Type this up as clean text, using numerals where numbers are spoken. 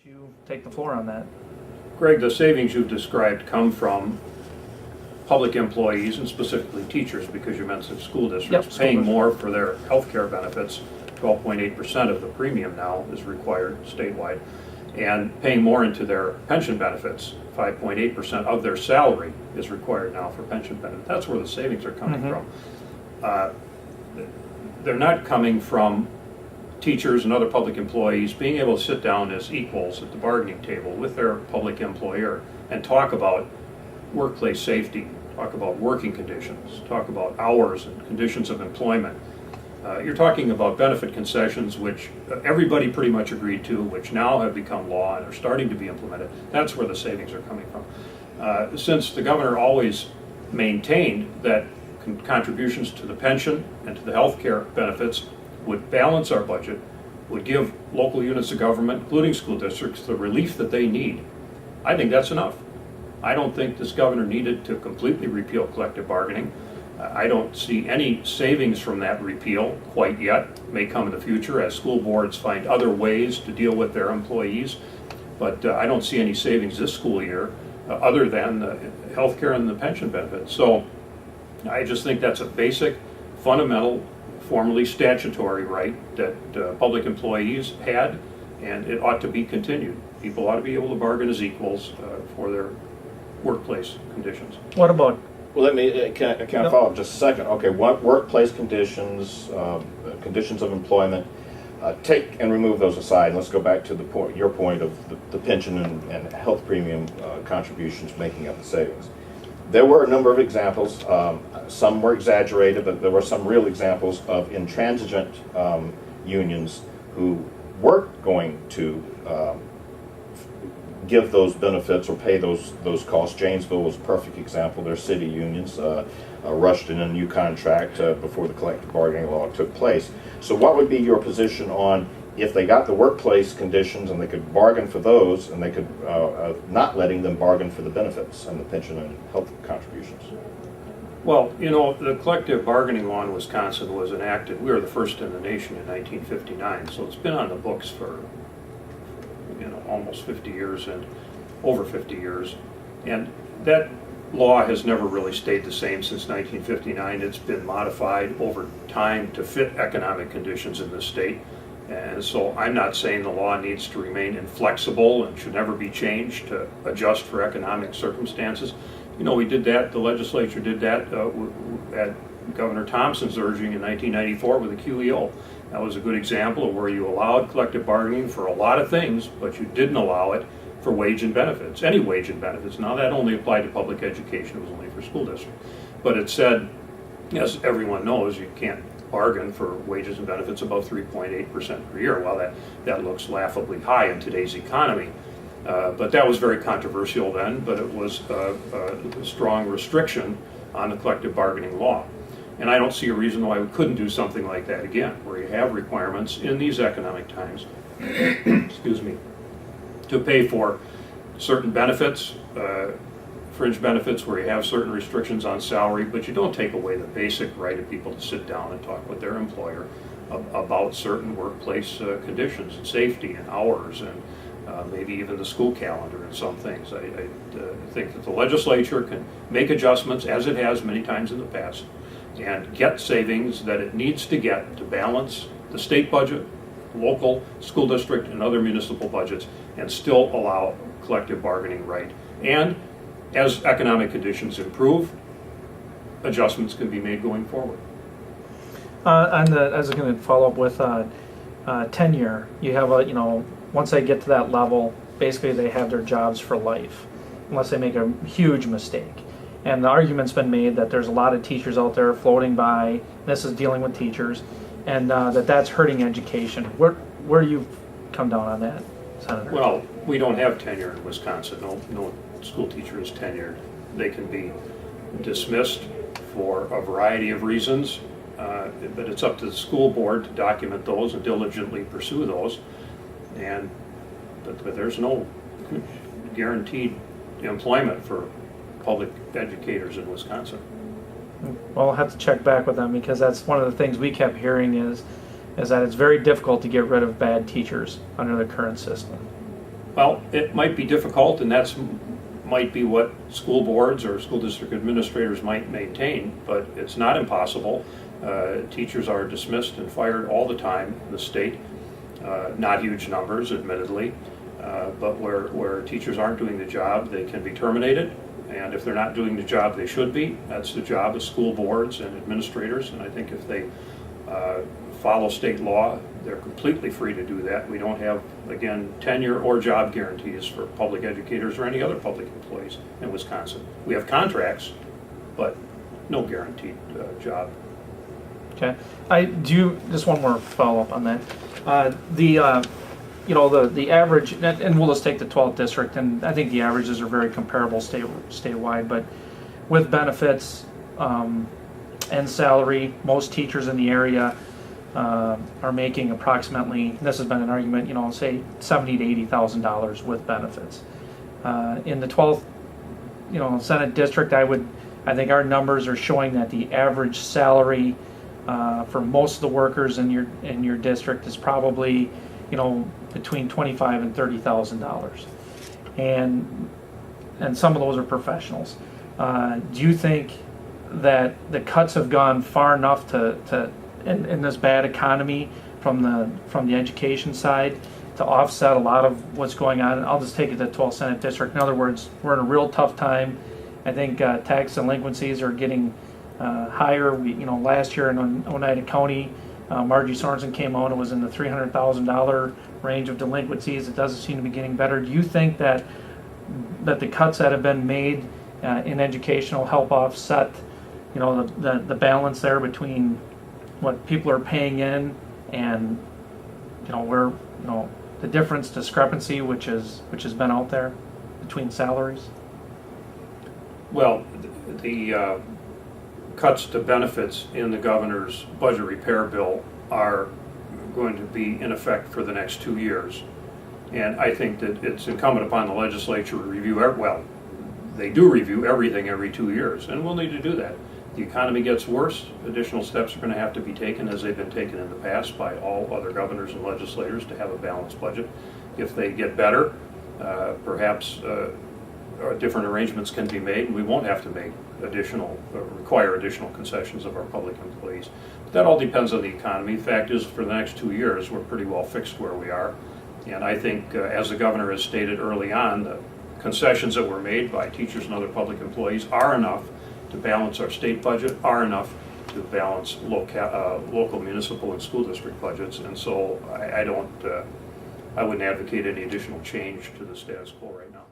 You take the floor on that. Greg, the savings you've described come from public employees and specifically teachers, because you mentioned school districts paying more for their health care benefits. 12.8% of the premium now is required statewide, and paying more into their pension benefits. 5.8% of their salary is required now for pension benefits. That's where the savings are coming from. They're not coming from teachers and other public employees being able to sit down as equals at the bargaining table with their public employer and talk about workplace safety, talk about working conditions, talk about hours and conditions of employment. You're talking about benefit concessions, which everybody pretty much agreed to, which now have become law and are starting to be implemented. That's where the savings are coming from. Since the governor always maintained that contributions to the pension and to the health care benefits would balance our budget, would give local units of government, including school districts, the relief that they need, I think that's enough. I don't think this governor needed to completely repeal collective bargaining. I don't see any savings from that repeal quite yet. May come in the future as school boards find other ways to deal with their employees. But I don't see any savings this school year other than the health care and the pension benefits. So I just think that's a basic, fundamental, formally statutory right that public employees had, and it ought to be continued. People ought to be able to bargain as equals for their workplace conditions. What about? Well, let me can I follow up just a second? Okay, what workplace conditions, conditions of employment, take and remove those aside. Let's go back to the point, your point of the pension and health premium contributions making up the savings. There were a number of examples. Some were exaggerated, but there were some real examples of intransigent unions who weren't going to give those benefits or pay those costs. Janesville was a perfect example. Their city unions rushed in a new contract before the collective bargaining law took place. So what would be your position on if they got the workplace conditions and they could bargain for those, and they could not letting them bargain for the benefits and the pension and health contributions? Well, you know, the collective bargaining law in Wisconsin was enacted, we were the first in the nation in 1959, so it's been on the books for, you know, almost 50 years and over 50 years. And that law has never really stayed the same since 1959. It's been modified over time to fit economic conditions in the state. And so I'm not saying the law needs to remain inflexible and should never be changed to adjust for economic circumstances. You know, we did that, the legislature did that at Governor Thompson's urging in 1994 with the QEO. That was a good example of where you allowed collective bargaining for a lot of things, but you didn't allow it for wage and benefits, any wage and benefits. Now that only applied to public education, it was only for school districts. But it said, as everyone knows, you can't bargain for wages and benefits above 3.8% per year. Well, that looks laughably high in today's economy. But that was very controversial then, but it was a strong restriction on the collective bargaining law. And I don't see a reason why we couldn't do something like that again, where you have requirements in these economic times, excuse me, to pay for certain benefits, fringe benefits where you have certain restrictions on salary, but you don't take away the basic right of people to sit down and talk with their employer about certain workplace conditions and safety and hours and maybe even the school calendar and some things. I think that the legislature can make adjustments, as it has many times in the past, and get savings that it needs to get to balance the state budget, local, school district, and other municipal budgets, and still allow collective bargaining right. And as economic conditions improve, adjustments can be made going forward. As I'm going to follow up with tenure, you have once they get to that level, basically they have their jobs for life, unless they make a huge mistake. And the argument's been made that there's a lot of teachers out there floating by. This is dealing with teachers, and that's hurting education. Where do you come down on that, Senator? Well, we don't have tenure in Wisconsin. No school teacher is tenured. They can be dismissed for a variety of reasons, but it's up to the school board to document those and diligently pursue those. But there's no guaranteed employment for public educators in Wisconsin. Well, I'll have to check back with them, because that's one of the things we kept hearing is that it's very difficult to get rid of bad teachers under the current system. Well, it might be difficult, and might be what school boards or school district administrators might maintain, but it's not impossible. Teachers are dismissed and fired all the time in the state. Not huge numbers, admittedly, but where teachers aren't doing the job, they can be terminated. And if they're not doing the job they should be, that's the job of school boards and administrators. And I think if they follow state law, they're completely free to do that. We don't have, again, tenure or job guarantees for public educators or any other public employees in Wisconsin. We have contracts, but no guaranteed job. Okay. Just one more follow-up on that. The average, and we'll just take the 12th district, and I think the averages are very comparable statewide, but with benefits and salary, most teachers in the area are making approximately, this has been an argument, say $70,000 to $80,000 with benefits. In the 12th, Senate district, I think our numbers are showing that the average salary for most of the workers in your district is probably, between $25,000 and $30,000, and some of those are professionals. Do you think that the cuts have gone far enough to in this bad economy from the education side to offset a lot of what's going on? I'll just take it to 12th Senate district. In other words, we're in a real tough time. I think tax delinquencies are getting higher. Last year in Oneida County, Margie Sorensen came out and was in the $300,000 range of delinquencies. It doesn't seem to be getting better. Do you think that the cuts that have been made in education will help offset, the balance there between what people are paying in and, where, the discrepancy which has been out there between salaries? Well, the cuts to benefits in the governor's budget repair bill are going to be in effect for the next 2 years. And I think that it's incumbent upon the legislature to review, they do review everything every 2 years, and we'll need to do that. The economy gets worse, additional steps are going to have to be taken, as they've been taken in the past by all other governors and legislators, to have a balanced budget. If they get better, perhaps different arrangements can be made, and we won't have to make require additional concessions of our public employees. But that all depends on the economy. The fact is, for the next 2 years, we're pretty well fixed where we are. And I think, as the governor has stated early on, the concessions that were made by teachers and other public employees are enough to balance our state budget, are enough to balance local, municipal, and school district budgets. And so I wouldn't advocate any additional change to the status quo right now.